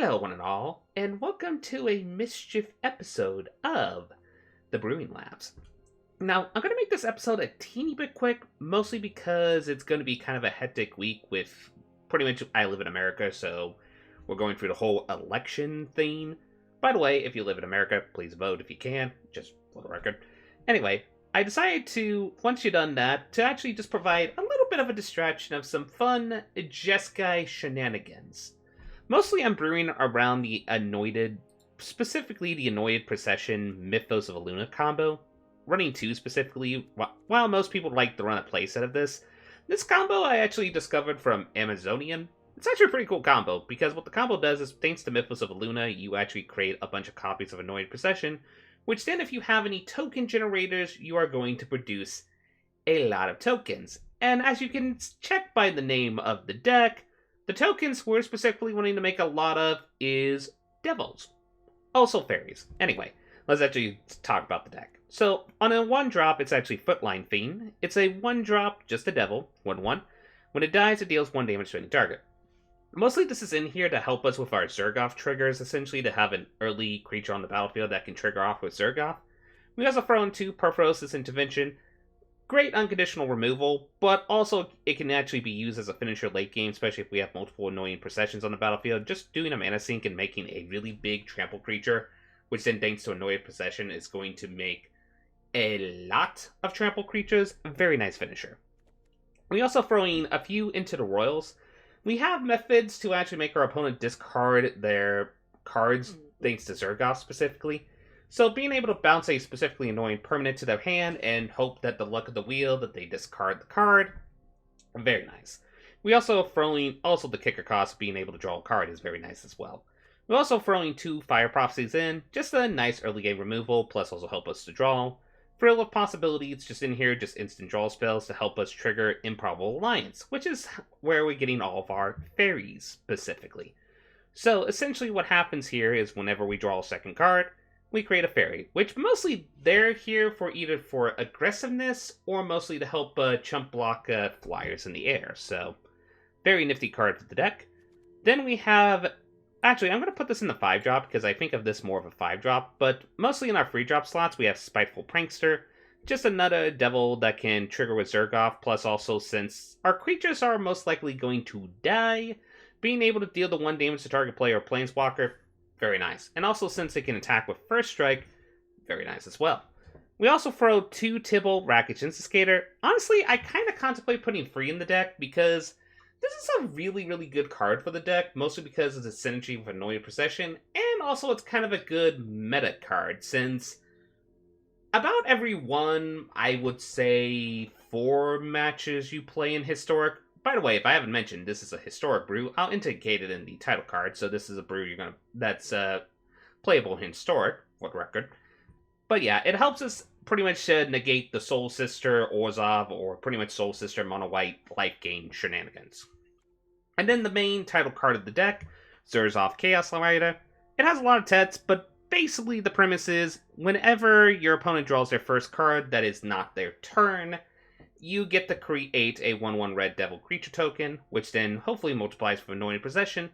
Hello, one and all, and welcome to a mischief episode of the Brewing Labs. Now, I'm going to make this episode a teeny bit quick, mostly because it's going to be kind of a hectic week with pretty much I live in America, so we're going through the whole election thing. By the way, if you live in America, please vote if you can, just for the record. Anyway, I decided to, once you've done that, to actually just provide a little bit of a distraction of some fun Jeskai shenanigans. Mostly I'm brewing around the Anointed, specifically the Anointed Procession Mythos of Aluna combo. Running 2 specifically, while most people like to run a playset of this combo I actually discovered from Amazonian. It's actually a pretty cool combo, because what the combo does is, thanks to Mythos of Aluna, you actually create a bunch of copies of Anointed Procession, which then if you have any token generators, you are going to produce a lot of tokens. And as you can check by the name of the deck, the tokens we're specifically wanting to make a lot of is devils. Also fairies. Anyway, let's actually talk about the deck. So, on a 1-drop, it's actually Footline Fiend. It's a 1-drop, just a devil, 1/1. When it dies, it deals 1 damage to any target. Mostly this is in here to help us with our Zergoth triggers, essentially to have an early creature on the battlefield that can trigger off with Zergoth. We also throw in 2 Perforos' Intervention. Great unconditional removal, but also it can actually be used as a finisher late game, especially if we have multiple annoying processions on the battlefield. Just doing a mana sink and making a really big trample creature, which then thanks to annoyed procession is going to make a lot of trample creatures. A very nice finisher. We also throwing a few into the Royals. We have methods to actually make our opponent discard their cards, thanks to Zergoth specifically. So being able to bounce a specifically annoying permanent to their hand and hope that the luck of the wheel that they discard the card, very nice. We also the kicker cost being able to draw a card is very nice as well. We're also throwing 2 Fire Prophecies in, just a nice early game removal, plus also help us to draw. Thrill of Possibilities just in here, just instant draw spells to help us trigger Improbable Alliance, which is where we're getting all of our fairies specifically. So essentially what happens here is whenever we draw a second card, we create a fairy, which mostly they're here for either for aggressiveness or mostly to help chump block flyers in the air. So, very nifty card for the deck. Then we have, actually I'm going to put this in the 5-drop because I think of this more of a 5-drop, but mostly in our 3-drop slots we have Spiteful Prankster, just another devil that can trigger with Zergoth, plus also since our creatures are most likely going to die, being able to deal the 1 damage to target player or planeswalker, very nice. And also since it can attack with First Strike, very nice as well. We also throw 2 Tibble Rackage Instigator. Honestly, I kind of contemplate putting 3 in the deck because this is a really, really good card for the deck, mostly because of its synergy with Annoyed Procession, and also it's kind of a good meta card, since about every I would say 4 matches you play in Historic. By the way, if I haven't mentioned, this is a historic brew. I'll indicate it in the title card, so this is a brew that's playable in historic, for the record. But yeah, it helps us pretty much negate the Soul Sister, Orzhov, or pretty much Soul Sister mono-white life gain shenanigans. And then the main title card of the deck, Zurzov Chaos Rider. It has a lot of text, but basically the premise is, whenever your opponent draws their first card that is not their turn, you get to create a 1/1 red devil creature token, which then hopefully multiplies for Anointed Possession,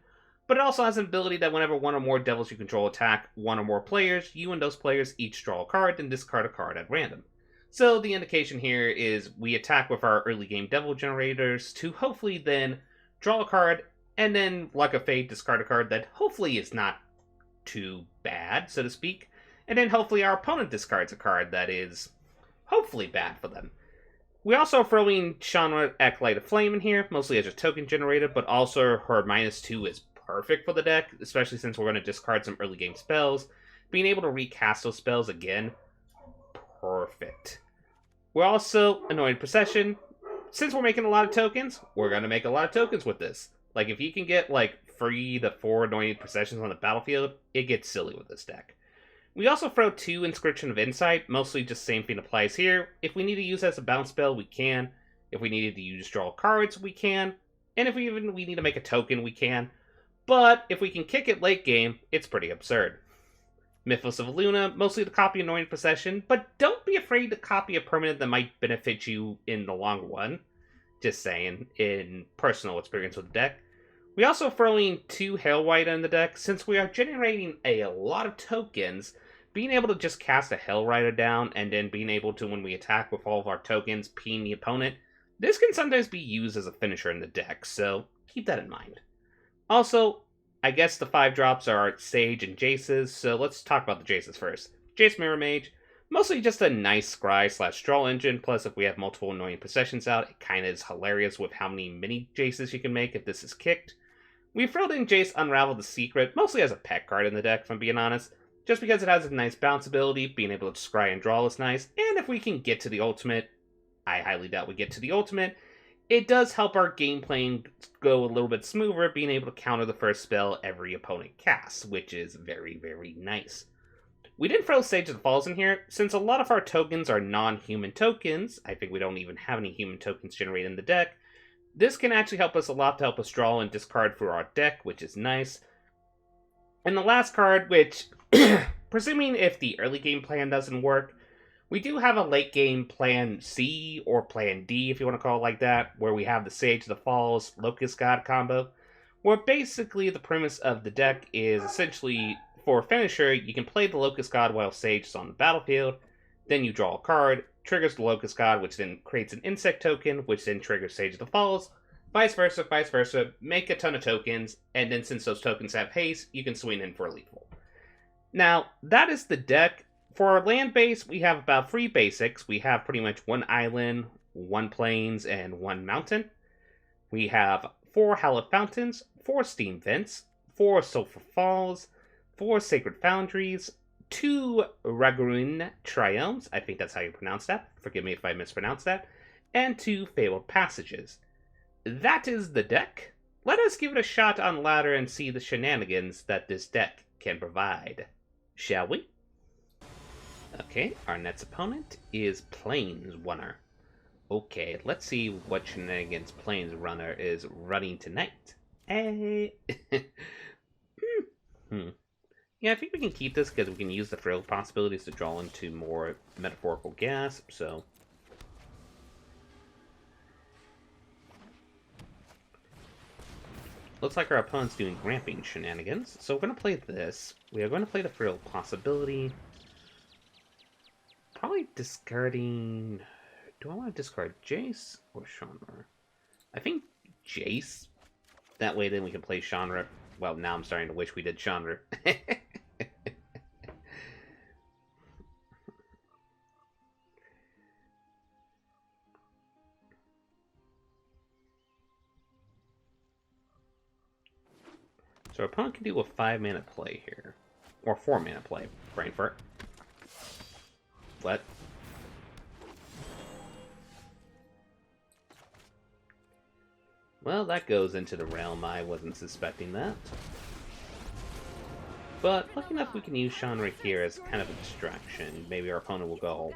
but it also has an ability that whenever 1 or more devils you control attack 1 or more players, you and those players each draw a card and discard a card at random. So the indication here is we attack with our early game devil generators to hopefully then draw a card, and then, like a fate, discard a card that hopefully is not too bad, so to speak, and then hopefully our opponent discards a card that is hopefully bad for them. We also throw in Shanra Acolyte of Flame in here, mostly as a token generator, but also her -2 is perfect for the deck, especially since we're going to discard some early game spells. Being able to recast those spells again, perfect. We're also Annoyed Procession. Since we're making a lot of tokens, we're going to make a lot of tokens with this. Like, if you can get, 3 to 4 Annoyed Processions on the battlefield, it gets silly with this deck. We also throw 2 Inscription of Insight, mostly just same thing applies here. If we need to use it as a bounce spell, we can. If we needed to use draw cards, we can. And if we need to make a token, we can. But if we can kick it late game, it's pretty absurd. Mythos of Luna, mostly to copy Annoying Possession, but don't be afraid to copy a permanent that might benefit you in the long run. Just saying, in personal experience with the deck. We also throw in 2 Hail White in the deck. Since we are generating a lot of tokens, being able to just cast a Hail Rider down and then being able to, when we attack with all of our tokens, ping the opponent, this can sometimes be used as a finisher in the deck, so keep that in mind. Also, I guess the 5 drops are Sage and Jace's, so let's talk about the Jace's first. Jace Mirror Mage, mostly just a nice scry/draw engine, plus if we have multiple annoying possessions out, it kinda is hilarious with how many mini Jaces you can make if this is kicked. We thrown in Jace Unravel the Secret, mostly as a pet card in the deck, if I'm being honest, just because it has a nice bounce ability, being able to scry and draw is nice, and if we can get to the ultimate, I highly doubt we get to the ultimate, it does help our game playing go a little bit smoother, being able to counter the first spell every opponent casts, which is very, very nice. We didn't throw Sage of the Falls in here, since a lot of our tokens are non-human tokens. I think we don't even have any human tokens generated in the deck. This can actually help us a lot to help us draw and discard for our deck, which is nice. And the last card, which, presuming if the early game plan doesn't work, we do have a late game plan C, or plan D if you want to call it like that, where we have the Sage of the Falls Locust God combo, where basically the premise of the deck is essentially, for a finisher, you can play the Locust God while Sage is on the battlefield, then you draw a card, triggers the Locust God, which then creates an insect token, which then triggers Sage of the Falls, vice versa, make a ton of tokens, and then since those tokens have haste, you can swing in for a lethal. Now, that is the deck. For our land base, we have about 3 basics. We have pretty much 1 island, 1 plains, and 1 mountain. We have 4 Hallowed Fountains, 4 Steam Vents, 4 Sulphur Falls, 4 Sacred Foundries, 2 Ragruin Triomes, I think that's how you pronounce that, forgive me if I mispronounce that, and 2 Fabled Passages. That is the deck. Let us give it a shot on ladder and see the shenanigans that this deck can provide. Shall we? Okay, our next opponent is Planesrunner. Okay, let's see what shenanigans Planesrunner is running tonight. Hey! Yeah, I think we can keep this because we can use the frill possibilities to draw into more metaphorical gas, so... Looks like our opponent's doing gramping shenanigans, so we're going to play this. We are going to play the frill possibility. Probably discarding... Do I want to discard Jace or Chandra? I think Jace. That way then we can play Chandra. Well, now I'm starting to wish we did Chandra. So our opponent can do a 5-mana play here. Or 4-mana play, brain fart. What? Well, that goes into the realm. I wasn't suspecting that. But lucky enough we can use Chandra here as kind of a distraction. Maybe our opponent will go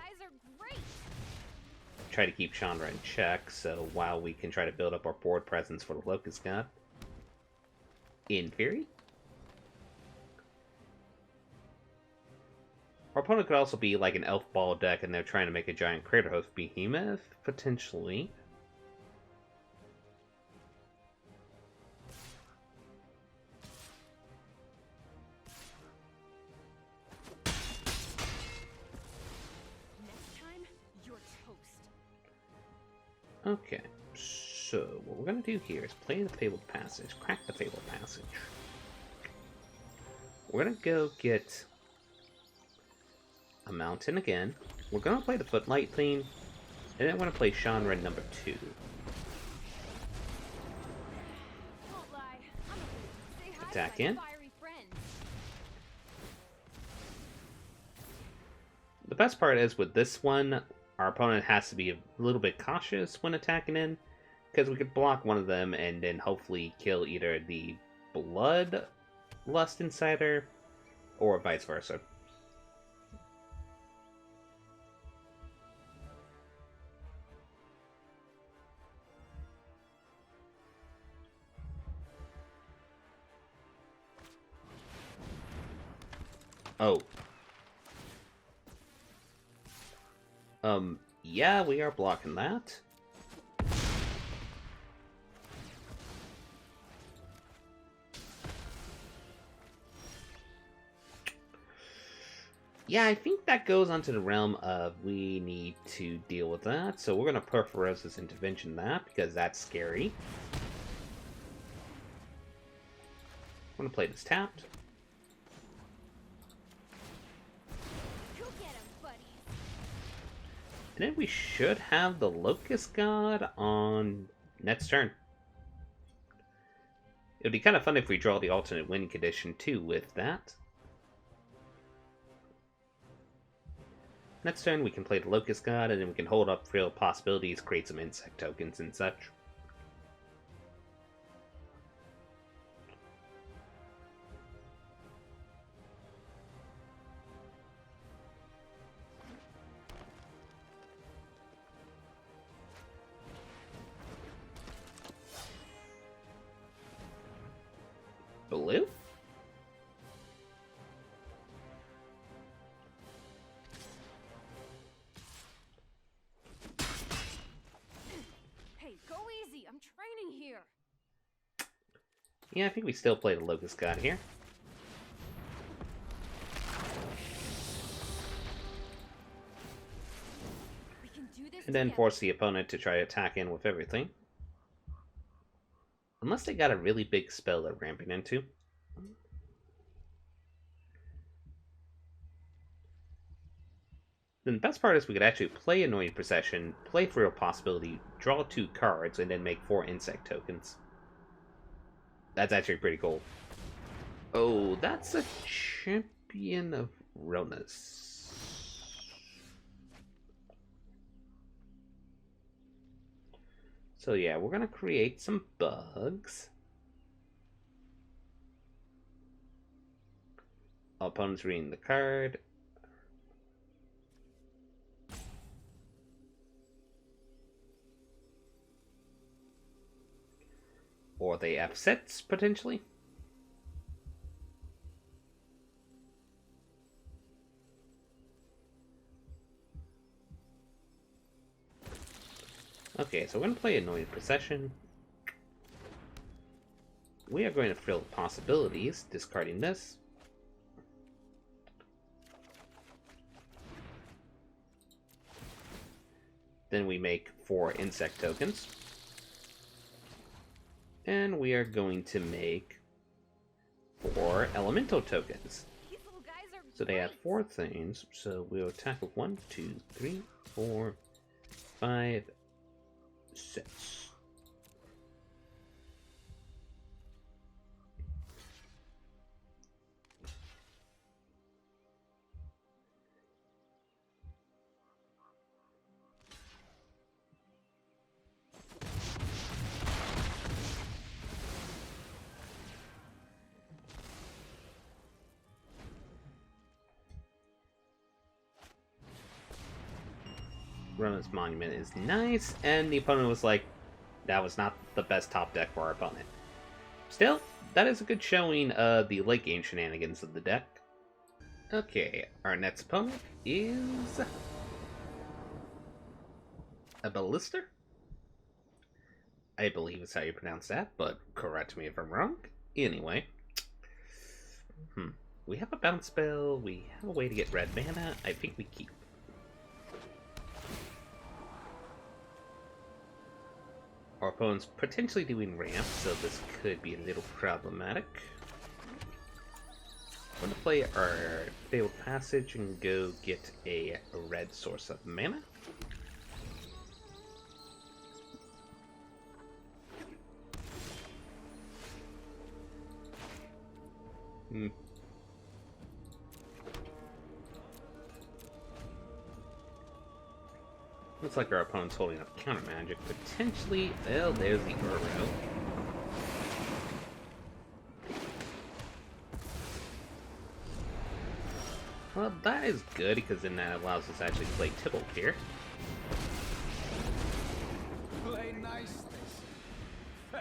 try to keep Chandra in check, so while we can try to build up our board presence for the Locust God. In theory. Our opponent could also be like an elf ball deck and they're trying to make a giant crater host behemoth, potentially. Okay, so what we're going to do here is play the Fabled Passage, crack the Fabled Passage. We're going to go get a mountain again. We're going to play the Footlight theme, and then we're going to play Chandra number 2. Attack in. The best part is with this one, our opponent has to be a little bit cautious when attacking in, because we could block one of them and then hopefully kill either the Bloodlust Insider or vice versa. Oh. Yeah, we are blocking that. Yeah, I think that goes onto the realm of we need to deal with that. So we're going to Perforos' intervention that, because that's scary. I'm going to play this tapped. Go get 'em, buddies. And then we should have the Locust God on next turn. It would be kind of fun if we draw the alternate win condition too with that. Next turn we can play the Locust God, and then we can hold up real possibilities, create some insect tokens and such. Blue? Hey, go easy. I'm training here. Yeah, I think we still play the Locust God here. We can do this And then together. force the opponent to try to attack in with everything. Unless they got a really big spell they're ramping into. Then the best part is we could actually play Annoying Procession, play for a possibility, draw 2 cards, and then make 4 insect tokens. That's actually pretty cool. Oh, that's a Champion of Ronus. So yeah, we're gonna create some bugs. Opponent's reading the card. Or they have sets, potentially. Okay, so we're going to play Annoying Procession. We are going to fill possibilities, discarding this. Then we make 4 insect tokens. And we are going to make 4 elemental tokens. These little guys are So they have great. 4 things. So we'll attack with 1, 2, 3, 4, 5, 6. Rona's Monument is nice, and the opponent was like, that was not the best top deck for our opponent. Still, that is a good showing of the late game shenanigans of the deck. Okay, our next opponent is a Ballister. I believe is how you pronounce that, but correct me if I'm wrong. Anyway. We have a bounce spell, we have a way to get red mana, I think we keep. Our opponent's potentially doing ramp, so this could be a little problematic. I'm going to play our Failed Passage and go get a red source of mana. Looks like our opponent's holding up counter magic. Potentially, well, there's the Uro. Well, that is good, because then that allows us to actually play Tibble here. Play nice.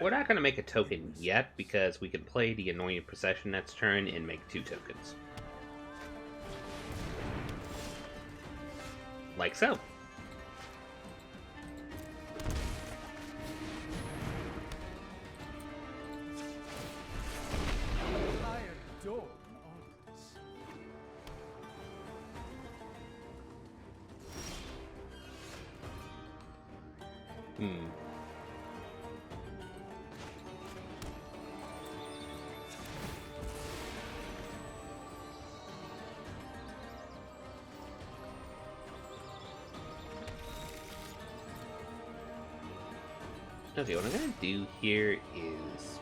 We're not going to make a token yet, because we can play the Annoying Procession next turn and make 2 tokens. Like so. I adore honors. Hmm. Okay, what I'm gonna do here is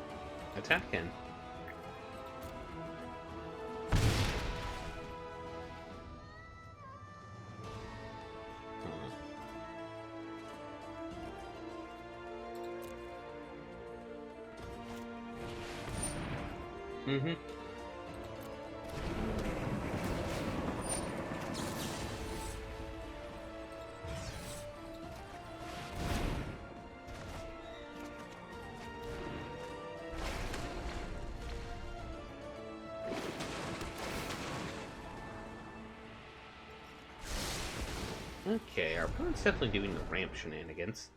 attack him. Mm-hmm. Okay, our opponent's definitely doing the ramp shenanigans.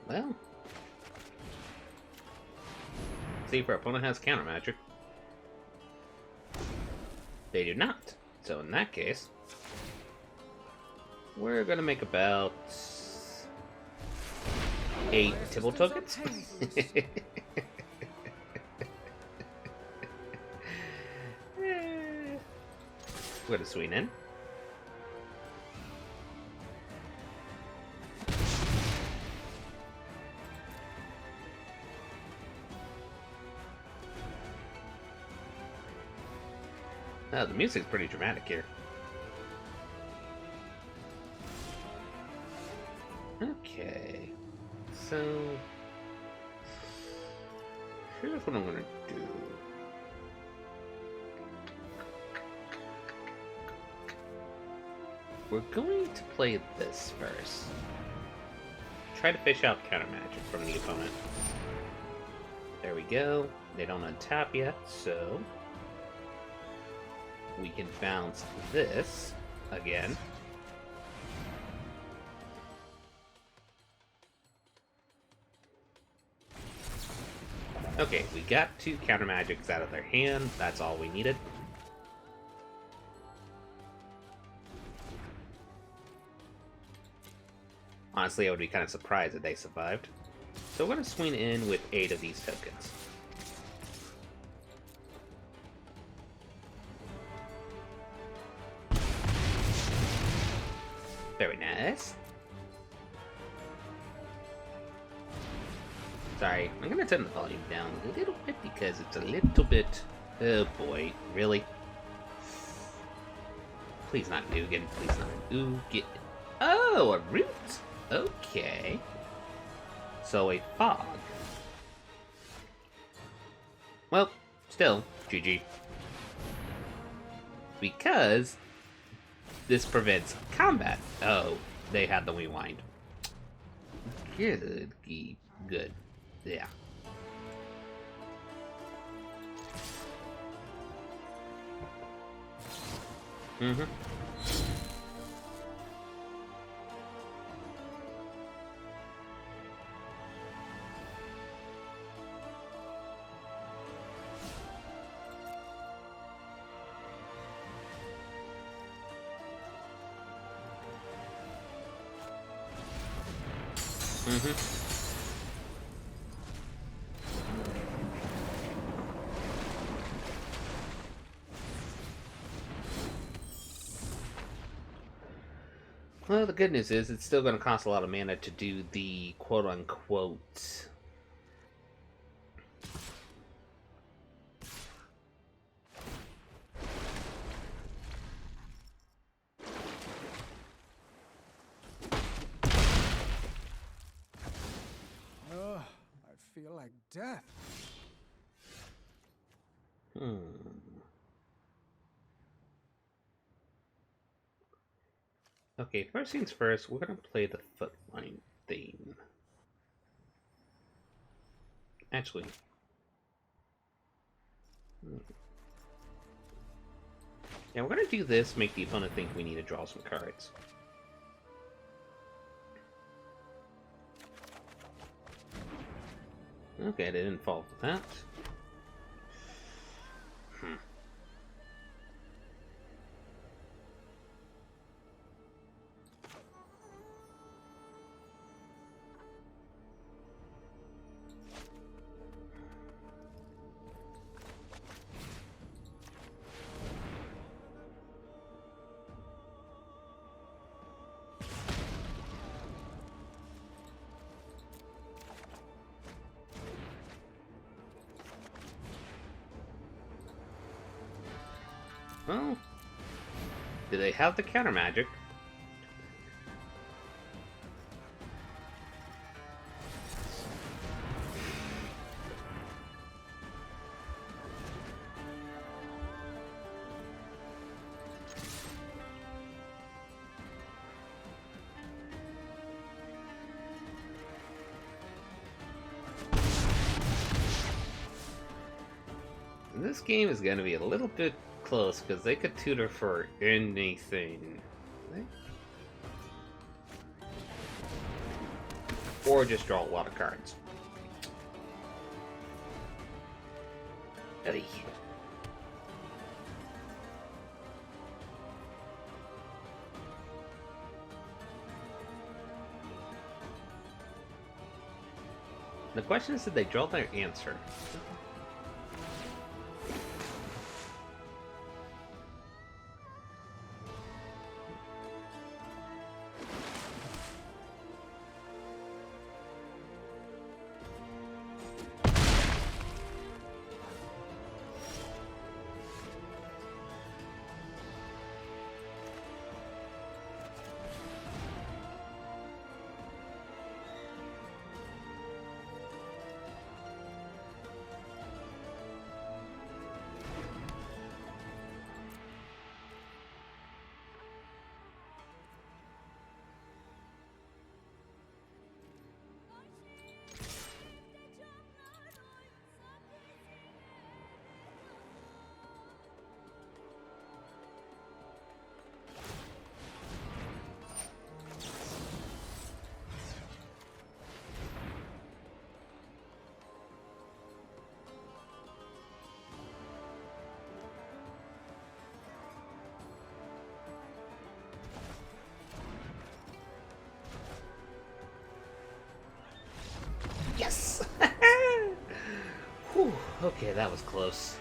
Well, see if our opponent has counter magic. They do not. So in that case, we're gonna make about 8 Tibble tokens. We're gonna swing in. Oh, the music's pretty dramatic here. Okay. So... here's what I'm gonna do. We're going to play this first. Try to fish out counter magic from the opponent. There we go. They don't untap yet, so... we can bounce this again. Okay, we got 2 counter magics out of their hand. That's all we needed. Honestly, I would be kind of surprised that they survived. So we're going to swing in with 8 of these tokens. Very nice. Sorry, I'm going to turn the volume down a little bit because it's a little bit... oh boy, really? Please not Nugan, please not Nugan. Oh, a root! Okay. So a fog. Well, still, GG. Because this prevents combat. Oh, they had the rewind. Good. Good. Yeah. Mm-hmm. Mm-hmm. Well, the good news is it's still going to cost a lot of mana to do the quote-unquote... Ugh, I feel like death. Okay, first things first, we're going to play the footline theme. Actually... yeah, we're going to do this, make the opponent think we need to draw some cards. Okay, they didn't fall for that. Well, do they have the counter magic? This game is going to be a little bit close because they could tutor for anything. Or just draw a lot of cards. Hey. The question is, did they draw their answer? Yes! Whew, okay, that was close.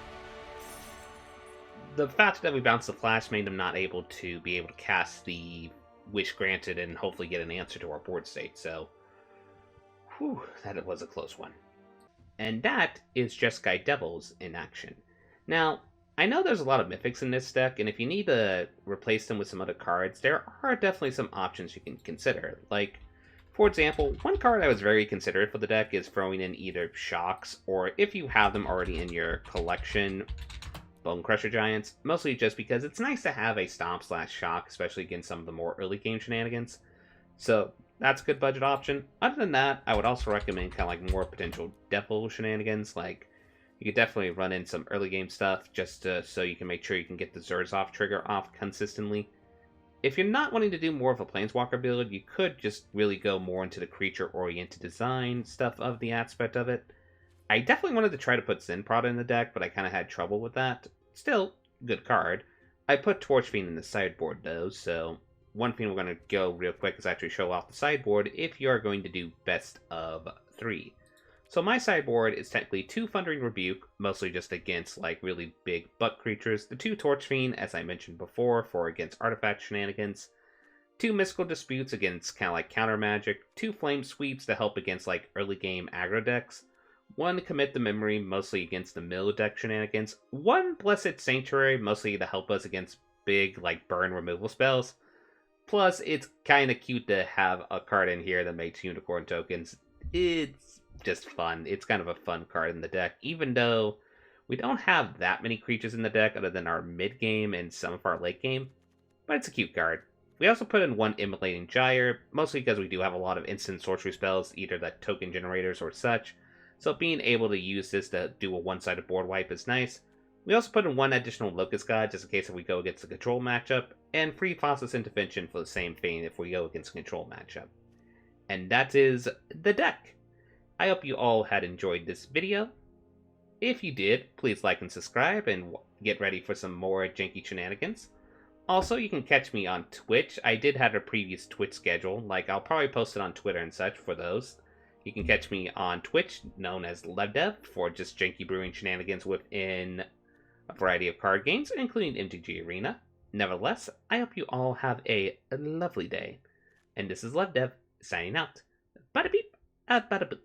The fact that we bounced the flash made them not able to cast the wish granted and hopefully get an answer to our board state, so whew, that was a close one. And that is Jeskai Devils in action. Now, I know there's a lot of mythics in this deck, and if you need to replace them with some other cards, there are definitely some options you can consider. Like, for example, one card I was very considerate for the deck is throwing in either Shocks, or if you have them already in your collection, Bone Crusher Giants, mostly just because it's nice to have a Stomp/Shock, especially against some of the more early game shenanigans. So that's a good budget option. Other than that, I would also recommend kind of like more potential Devil shenanigans. Like, you could definitely run in some early game stuff just so you can make sure you can get the Zurzov trigger off consistently. If you're not wanting to do more of a Planeswalker build, you could just really go more into the creature-oriented design stuff of the aspect of it. I definitely wanted to try to put Zinprod in the deck, but I kind of had trouble with that. Still, good card. I put Torch Fiend in the sideboard, though, so one thing we're going to go real quick is actually show off the sideboard if you are going to do best of 3. So my sideboard is technically 2 Thundering Rebuke, mostly just against like really big butt creatures, the 2 Torch Fiend, as I mentioned before, for against artifact shenanigans, 2 Mystical Disputes against kind of like counter magic, 2 Flame Sweeps to help against like early game aggro decks, 1 Commit the Memory, mostly against the middle deck shenanigans, 1 Blessed Sanctuary, mostly to help us against big like burn removal spells. Plus, it's kind of cute to have a card in here that makes unicorn tokens. It's just fun. It's kind of a fun card in the deck, even though we don't have that many creatures in the deck other than our mid game and some of our late game, but it's a cute card. We also put in 1 Immolating Gyre, mostly because we do have a lot of instant sorcery spells, either that token generators or such, so being able to use this to do a one-sided board wipe is nice. We also put in 1 additional Locust God, just in case if we go against a control matchup, and 3 Fossil's Intervention for the same thing if we go against a control matchup. And that is the deck. I hope you all had enjoyed this video. If you did, please like and subscribe and get ready for some more janky shenanigans. Also, you can catch me on Twitch. I did have a previous Twitch schedule, like I'll probably post it on Twitter and such for those. You can catch me on Twitch, known as LevDev, for just janky brewing shenanigans within a variety of card games, including MTG Arena. Nevertheless, I hope you all have a lovely day. And this is LevDev, signing out. Bada beep, bada boop.